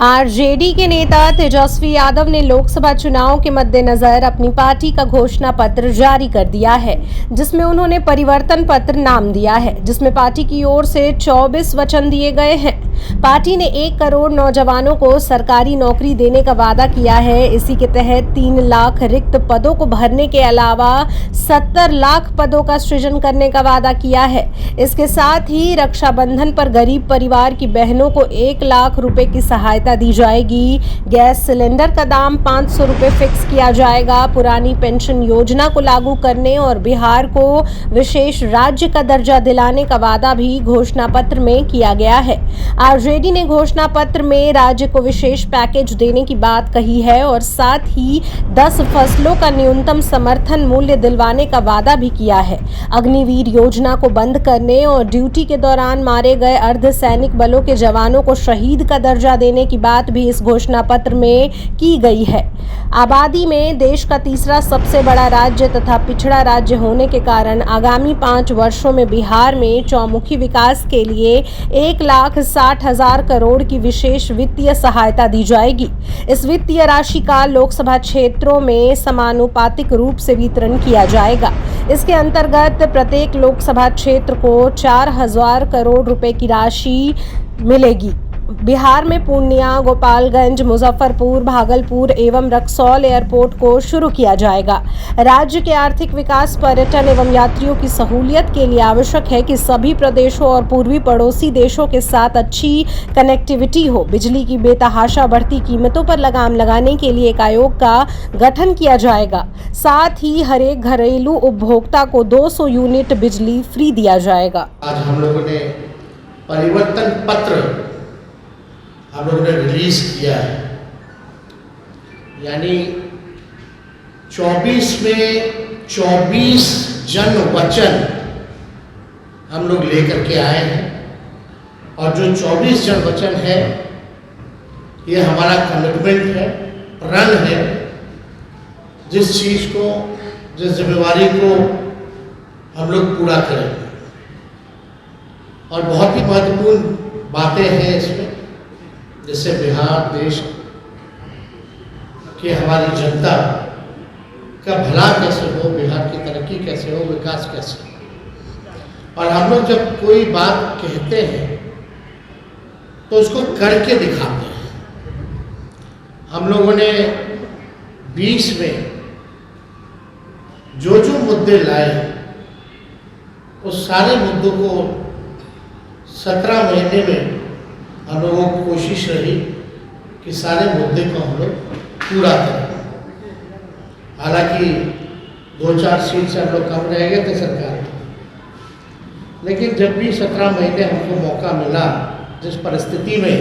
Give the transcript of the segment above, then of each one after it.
RJD के नेता तेजस्वी यादव ने लोकसभा चुनाव के मद्देनजर अपनी पार्टी का घोषणा पत्र जारी कर दिया है, जिसमें उन्होंने परिवर्तन पत्र नाम दिया है, जिसमें पार्टी की ओर से 24 वचन दिए गए हैं। पार्टी ने 1 करोड़ नौजवानों को सरकारी नौकरी देने का वादा किया है। इसी के तहत 3 लाख रिक्त पदों को भरने के अलावा 70 लाख पदों का सृजन करने का वादा किया है। इसके साथ ही रक्षाबंधन पर गरीब परिवार की बहनों को 1 लाख रुपए की सहायता दी जाएगी। गैस सिलेंडर का दाम 500 रुपए फिक्स किया जाएगा। पुरानी पेंशन योजना को लागू करने और बिहार को विशेष राज्य का दर्जा दिलाने का वादा भी घोषणा पत्र में किया गया है। आरजेडी ने घोषणा पत्र में राज्य को विशेष पैकेज देने की बात कही है और साथ ही 10 फसलों का न्यूनतम समर्थन मूल्य दिलवाने का वादा भी किया है। अग्निवीर योजना को बंद करने और ड्यूटी के दौरान मारे गए अर्धसैनिक बलों के जवानों को शहीद का दर्जा देने की बात भी इस घोषणा पत्र में की गई है। आबादी में देश का तीसरा सबसे बड़ा राज्य तथा पिछड़ा राज्य होने के कारण आगामी 5 वर्षों में बिहार में चौमुखी विकास के लिए 1,60,000 करोड़ की विशेष वित्तीय सहायता दी जाएगी। इस वित्तीय राशि का लोकसभा क्षेत्रों में समानुपातिक रूप से वितरण किया जाएगा। इसके अंतर्गत प्रत्येक लोकसभा क्षेत्र को 4,000 करोड़ रुपए की राशि मिलेगी। बिहार में पूर्णिया, गोपालगंज, मुजफ्फरपुर, भागलपुर एवं रक्सौल एयरपोर्ट को शुरू किया जाएगा। राज्य के आर्थिक विकास, पर्यटन एवं यात्रियों की सहूलियत के लिए आवश्यक है कि सभी प्रदेशों और पूर्वी पड़ोसी देशों के साथ अच्छी कनेक्टिविटी हो। बिजली की बेतहाशा बढ़ती कीमतों पर लगाम लगाने के लिए एक आयोग का गठन किया जाएगा। साथ ही हर एक घरेलू उपभोक्ता को 200 यूनिट बिजली फ्री दिया जाएगा। आज हम लोगों ने परिवर्तन पत्र हम लोगों ने रिलीज किया है, यानी 24 में 24 जन वचन हम लोग लेकर के आए हैं। और जो 24 जन वचन है ये हमारा कमिटमेंट है, प्रण है, जिस चीज़ को, जिस जिम्मेवारी को हम लोग पूरा करेंगे। और बहुत ही महत्वपूर्ण बातें हैं इसमें, जैसे बिहार देश की हमारी जनता का भला कैसे हो, बिहार की तरक्की कैसे हो, विकास कैसे हो। और हम लोग जब कोई बात कहते हैं तो उसको करके दिखाते हैं। हम लोगों ने 20 में जो मुद्दे लाए उस सारे मुद्दों को 17 महीने में हम लोगों को कोशिश रही कि सारे मुद्दे को हम लोग पूरा करें। हालांकि 2-4 सीट से हम लोग कम रह गए थे सरकार में, लेकिन जब भी 17 महीने हमको मौका मिला, जिस परिस्थिति में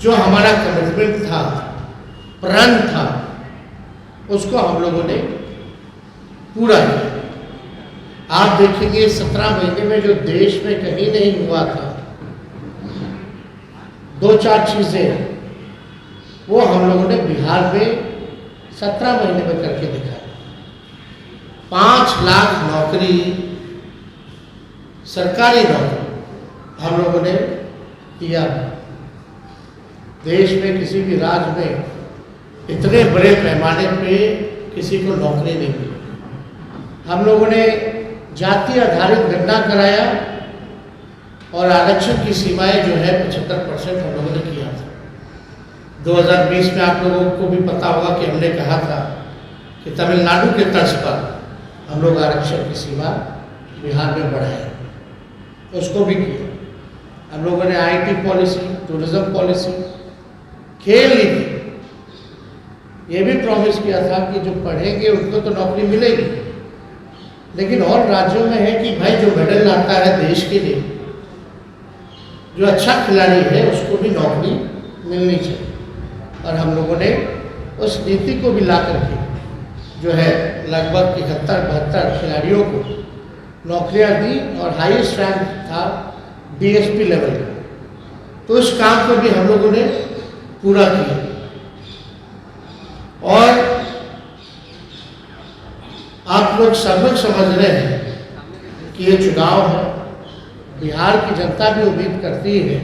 जो हमारा कमिटमेंट था, प्रण था, उसको हम लोगों ने पूरा किया। आप देखेंगे 17 महीने में जो देश में कहीं नहीं हुआ था, 2-4 चीज़ें वो हम लोगों ने बिहार में 17 महीने में करके दिखाया। 5 लाख नौकरी, सरकारी नौकरी हम लोगों ने दिया। देश में किसी भी राज्य में इतने बड़े पैमाने पे किसी को नौकरी नहीं मिली। हम लोगों ने जाति आधारित गणना कराया और आरक्षण की सीमाएं जो है 75% हम लोगों ने किया था। 2020 में आप लोगों को भी पता होगा कि हमने कहा था कि तमिलनाडु के तर्ज पर हम लोग आरक्षण की सीमा बिहार में बढ़ाएं, उसको भी किया। हम लोगों ने IT पॉलिसी, टूरिज्म पॉलिसी, खेल नीति, ये भी प्रॉमिस किया था कि जो पढ़ेंगे उनको तो नौकरी मिलेगी, लेकिन और राज्यों में है कि भाई जो मेडल लाता है देश के लिए, जो अच्छा खिलाड़ी है, उसको भी नौकरी मिलनी चाहिए। और हम लोगों ने उस नीति को भी ला करके जो है लगभग 71-72 खिलाड़ियों को नौकरियां दी और हाईएस्ट रैंक था DSP लेवल का। तो उस काम को भी हम लोगों ने पूरा किया। और आप लोग सब लोग समझ रहे हैं कि ये चुनाव है, बिहार की जनता भी उम्मीद करती है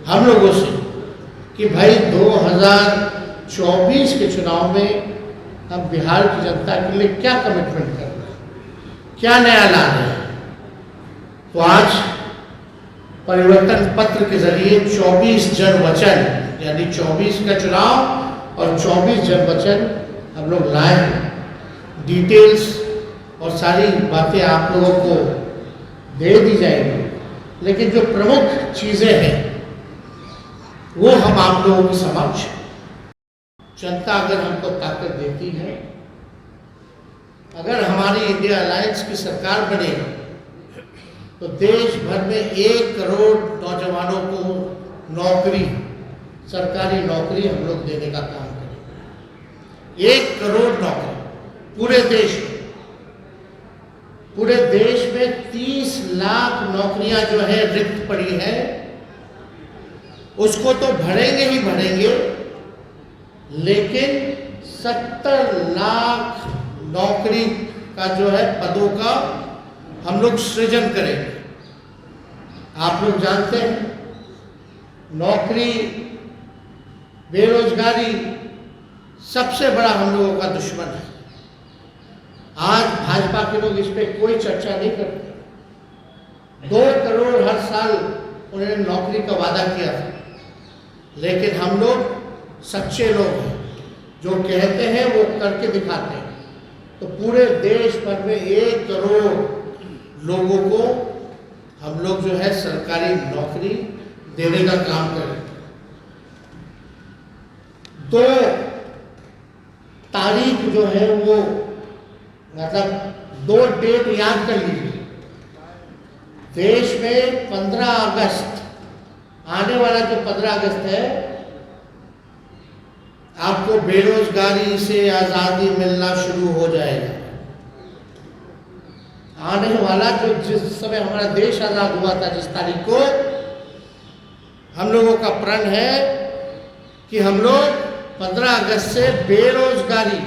हम लोगों से कि भाई 2024 के चुनाव में हम बिहार की जनता के लिए क्या कमिटमेंट कर रहे हैं, क्या नया ला रहे हैं। तो आज परिवर्तन पत्र के जरिए 24 जन वचन, यानी 24 का चुनाव और 24 जन वचन हम लोग लाए हैं। डिटेल्स और सारी बातें आप लोगों को दे दी जाएंगी, लेकिन जो प्रमुख चीज़ें हैं वो हम आप लोगों के समक्ष, जनता अगर हमको ताकत देती है, अगर हमारी इंडिया अलायंस की सरकार बने तो देश भर में 1 करोड़ नौजवानों को नौकरी, सरकारी नौकरी हम लोग देने का काम करेंगे। 1 करोड़ नौकरी पूरे देश में। पूरे देश में 30 लाख नौकरियां जो है रिक्त पड़ी है, उसको तो भरेंगे ही भरेंगे, लेकिन 70 लाख नौकरी का जो है पदों का हम लोग सृजन करेंगे। आप लोग जानते हैं नौकरी, बेरोजगारी सबसे बड़ा हम लोगों का दुश्मन है। आज भाजपा के लोग इस पे कोई चर्चा नहीं करते। 2 करोड़ हर साल उन्होंने नौकरी का वादा किया था, लेकिन हम लोग सच्चे लोग हैं, जो कहते हैं वो करके दिखाते हैं। तो पूरे देश भर में 1 करोड़ लोगों को हम लोग जो है सरकारी नौकरी देने का काम करें। 2 तारीख जो है वो, मतलब 2 डेट याद कर लीजिए। देश में 15 अगस्त, आने वाला जो 15 अगस्त है, आपको बेरोजगारी से आज़ादी मिलना शुरू हो जाएगा। आने वाला जो, जिस समय हमारा देश आज़ाद हुआ था, जिस तारीख को, हम लोगों का प्रण है कि हम लोग 15 अगस्त से बेरोजगारी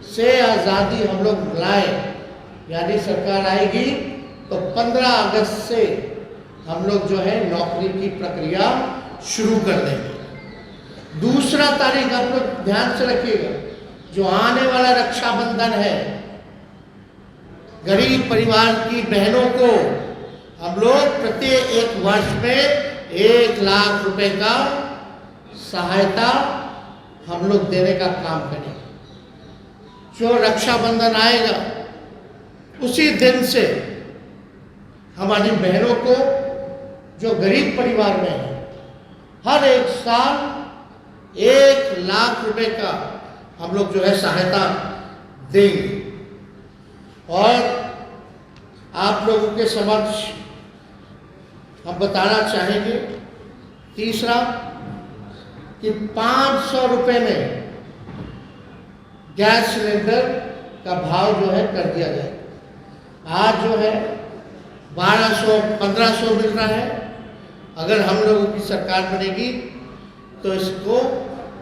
से आज़ादी हम लोग लाए। यानी सरकार आएगी तो 15 अगस्त से हम लोग जो है नौकरी की प्रक्रिया शुरू कर देंगे। दूसरा तारीख आप लोग ध्यान से रखिएगा, जो आने वाला रक्षाबंधन है, गरीब परिवार की बहनों को हम लोग प्रत्येक 1 वर्ष में 1 लाख रुपए का सहायता हम लोग देने का काम करेंगे। जो रक्षाबंधन आएगा उसी दिन से हमारी बहनों को, जो गरीब परिवार में है, हर 1 साल 1 लाख रुपए का हम लोग जो है सहायता देंगे। और आप लोगों के समक्ष हम बताना चाहेंगे, तीसरा, कि 500 रुपये में गैस सिलेंडर का भाव जो है कर दिया जाए। आज जो है 1200-1500 मिल रहा है। अगर हम लोगों की सरकार बनेगी तो इसको,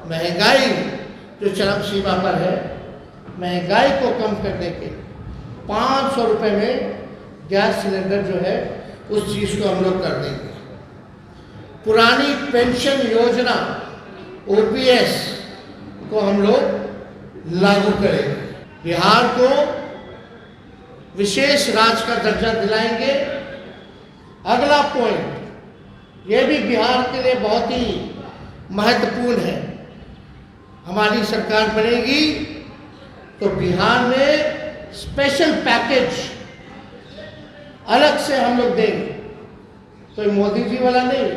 महंगाई जो चरम सीमा पर है, महंगाई को कम करने के 500 रुपये में गैस सिलेंडर जो है उस चीज़ को हम लोग कर देंगे। पुरानी पेंशन योजना OPS को हम लोग लागू करेंगे। बिहार को विशेष राज्य का दर्जा दिलाएंगे। अगला पॉइंट, ये भी बिहार के लिए बहुत ही महत्वपूर्ण है। हमारी सरकार बनेगी तो बिहार में स्पेशल पैकेज अलग से हम लोग देंगे। तो मोदी जी वाला नहीं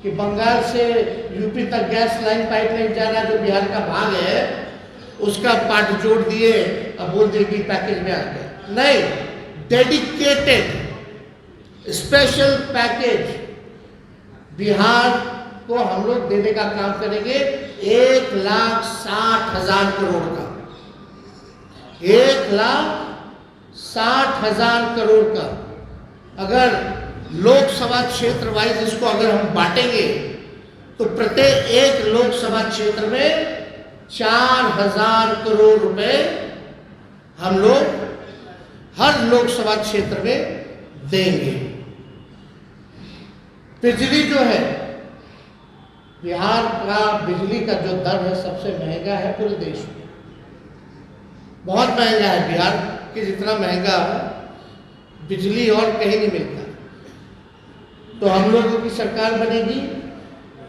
कि बंगाल से यूपी तक गैस लाइन, पाइपलाइन जाना जो बिहार का भाग है, उसका पार्ट जोड़ दिए, अब बोल दिए कि पैकेज में आ गए। नहीं, डेडिकेटेड स्पेशल पैकेज बिहार को हम लोग देने का काम करेंगे। 1,60,000 करोड़ का, 1,60,000 करोड़ का। अगर लोकसभा क्षेत्र वाइज इसको अगर हम बांटेंगे तो प्रत्येक 1 लोकसभा क्षेत्र में 4,000 करोड़ रुपए हम लोग हर लोकसभा क्षेत्र में देंगे। बिजली जो है बिहार का बिजली का जो दर है सबसे महंगा है पूरे देश में, बहुत महंगा है। बिहार के जितना महंगा बिजली और कहीं नहीं मिलता। तो हम लोगों की सरकार बनेगी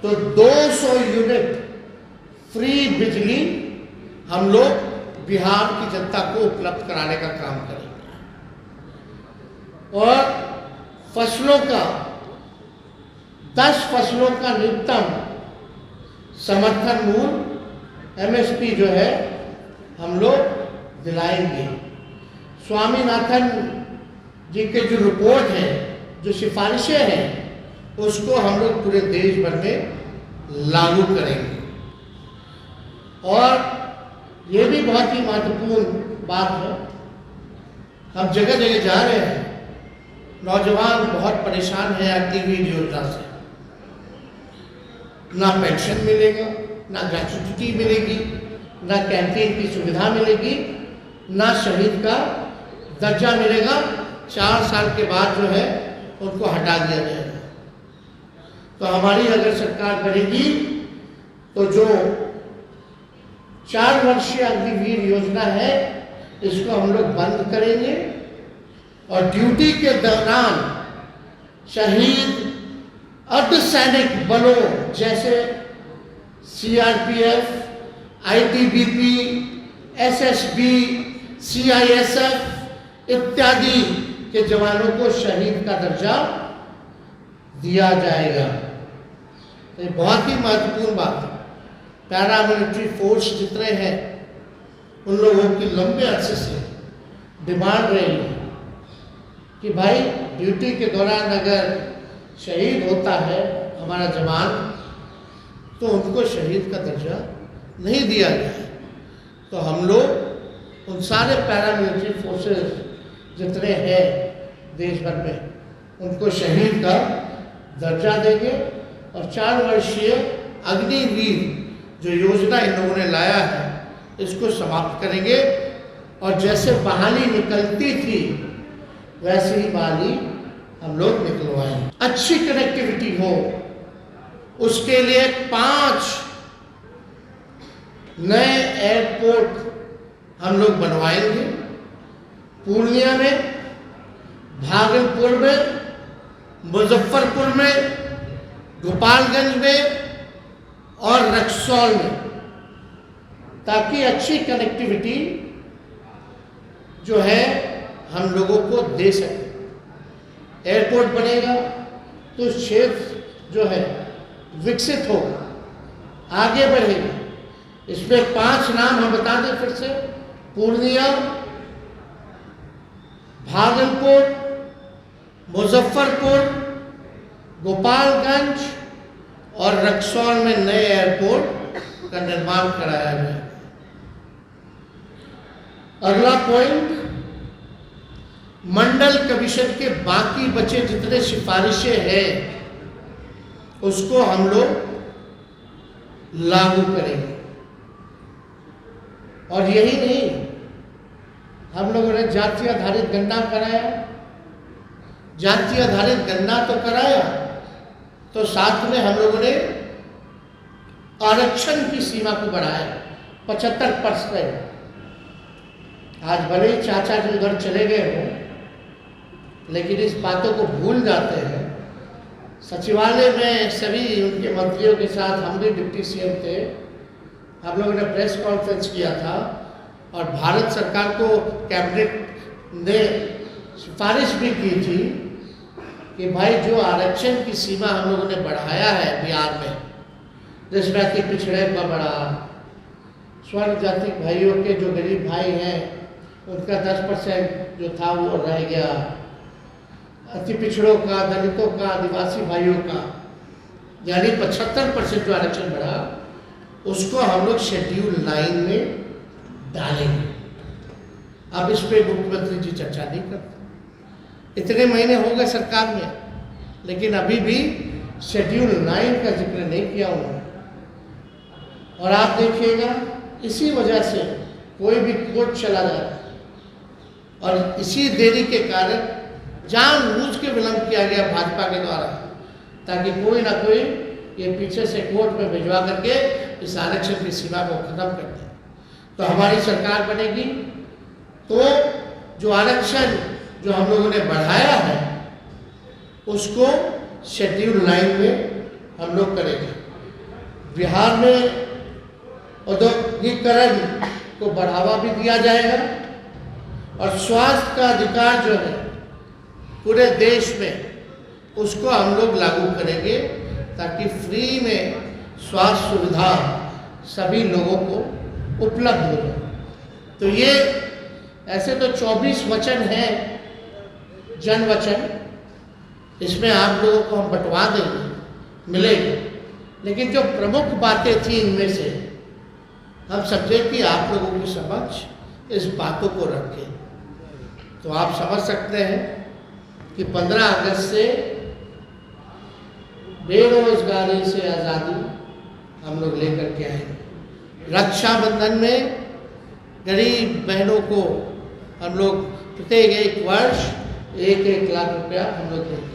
तो 200 यूनिट फ्री बिजली हम लोग बिहार की जनता को उपलब्ध कराने का काम करेंगे। और फसलों का 10 फसलों का न्यूनतम समर्थन मूल्य MSP जो है हम लोग दिलाएंगे। स्वामीनाथन जी के जो रिपोर्ट है, जो सिफारिशें हैं, उसको हम लोग पूरे देश भर में लागू करेंगे। और ये भी बहुत ही महत्वपूर्ण बात है, हम जगह जगह जा रहे हैं, नौजवान बहुत परेशान है अग्निवीर योजना से। ना पेंशन मिलेगा, ना ग्रेच्युटी मिलेगी, ना कैंटीन की सुविधा मिलेगी, ना शहीद का दर्जा मिलेगा। 4 साल के बाद जो है उनको हटा दिया जाएगा। तो हमारी अगर सरकार करेगी तो जो 4 वर्षीय अग्निवीर योजना है इसको हम लोग बंद करेंगे और ड्यूटी के दौरान शहीद अर्धसैनिक बलों जैसे CRPF, ITBP, SSB, CISF इत्यादि के जवानों को शहीद का दर्जा दिया जाएगा। तो ये बहुत ही महत्वपूर्ण बात है। पैरामिलिट्री फोर्स जितने हैं उन लोगों की लंबे अरसे से डिमांड रही है कि भाई ड्यूटी के दौरान अगर शहीद होता है हमारा जवान तो उनको शहीद का दर्जा नहीं दिया गया है। तो हम लोग उन सारे पैरामिलिट्री फोर्सेस जितने हैं देश भर में उनको शहीद का दर्जा देंगे। और 4 वर्षीय अग्निवीर जो योजना इन लोगों ने लाया है इसको समाप्त करेंगे। और जैसे बहाली निकलती थी वैसे ही बहाली हम लोग निकलवाएंगे। अच्छी कनेक्टिविटी हो उसके लिए 5 नए एयरपोर्ट हम लोग बनवाएंगे। पूर्णिया में, भागलपुर में, मुजफ्फरपुर में, गोपालगंज में और रक्सौल में, ताकि अच्छी कनेक्टिविटी जो है हम लोगों को दे सके। एयरपोर्ट बनेगा तो क्षेत्र जो है विकसित होगा, आगे बढ़ेगा। इसमें 5 नाम हम बता दें फिर से: पूर्णिया, भागलपुर, मुजफ्फरपुर, गोपालगंज और रक्सौल में नए एयरपोर्ट का निर्माण कराया गया। अगला पॉइंट, मंडल कमीशन के बाकी बचे जितने सिफारिशें हैं उसको हम लोग लागू करेंगे। और यही नहीं, हम लोगों ने जाति आधारित गणना कराया। जाति आधारित गणना तो कराया, तो साथ में हम लोगों ने आरक्षण की सीमा को बढ़ाया 75%। आज भले ही चाचा जी उधर चले गए हों, लेकिन इस बातों को भूल जाते हैं। सचिवालय में सभी उनके मंत्रियों के साथ हम भी डिप्टी CM थे, हम लोगों ने प्रेस कॉन्फ्रेंस किया था और भारत सरकार को कैबिनेट ने सिफारिश भी की थी कि भाई जो आरक्षण की सीमा हम लोगों ने बढ़ाया है बिहार में, जिसमें अति पिछड़े का बढ़ा, स्वर्ण जाति भाइयों के जो गरीब भाई हैं उनका 10% जो था वो रह गया, अति पिछड़ों का, दलितों का, आदिवासी भाइयों का यानी 75% जो आरक्षण बढ़ा उसको हम लोग शेड्यूल 9 में डालेंगे। अब इस पर मुख्यमंत्री जी चर्चा नहीं करते। इतने महीने हो गए सरकार में, लेकिन अभी भी शेड्यूल 9 का जिक्र नहीं किया उन्होंने। और आप देखिएगा इसी वजह से कोई भी कोर्ट चला जाता है और इसी देरी के कारण जानबूझ के विलंब किया गया भाजपा के द्वारा, ताकि कोई ना कोई ये पीछे से कोर्ट में भिजवा करके इस आरक्षण की सीमा को खत्म कर दें। तो हमारी सरकार बनेगी तो जो आरक्षण जो हम लोगों ने बढ़ाया है उसको शेड्यूल 9 में हम लोग करेंगे। बिहार में औद्योगिकरण को बढ़ावा भी दिया जाएगा और स्वास्थ्य का अधिकार जो है पूरे देश में उसको हम लोग लागू करेंगे ताकि फ्री में स्वास्थ्य सुविधा सभी लोगों को उपलब्ध हो जाए। तो ये ऐसे तो 24 वचन हैं, जन वचन, इसमें आप लोगों को हम बंटवा देंगे, मिलेगा। लेकिन जो प्रमुख बातें थी इनमें से हम समझे कि आप लोगों के समक्ष इस बातों को रखें। तो आप समझ सकते हैं कि 15 अगस्त से बेरोजगारी से आज़ादी हम लोग लेकर के आएंगे। रक्षाबंधन में गरीब बहनों को हम लोग प्रत्येक 1 वर्ष 1-1 लाख रुपया हम लोग देंगे।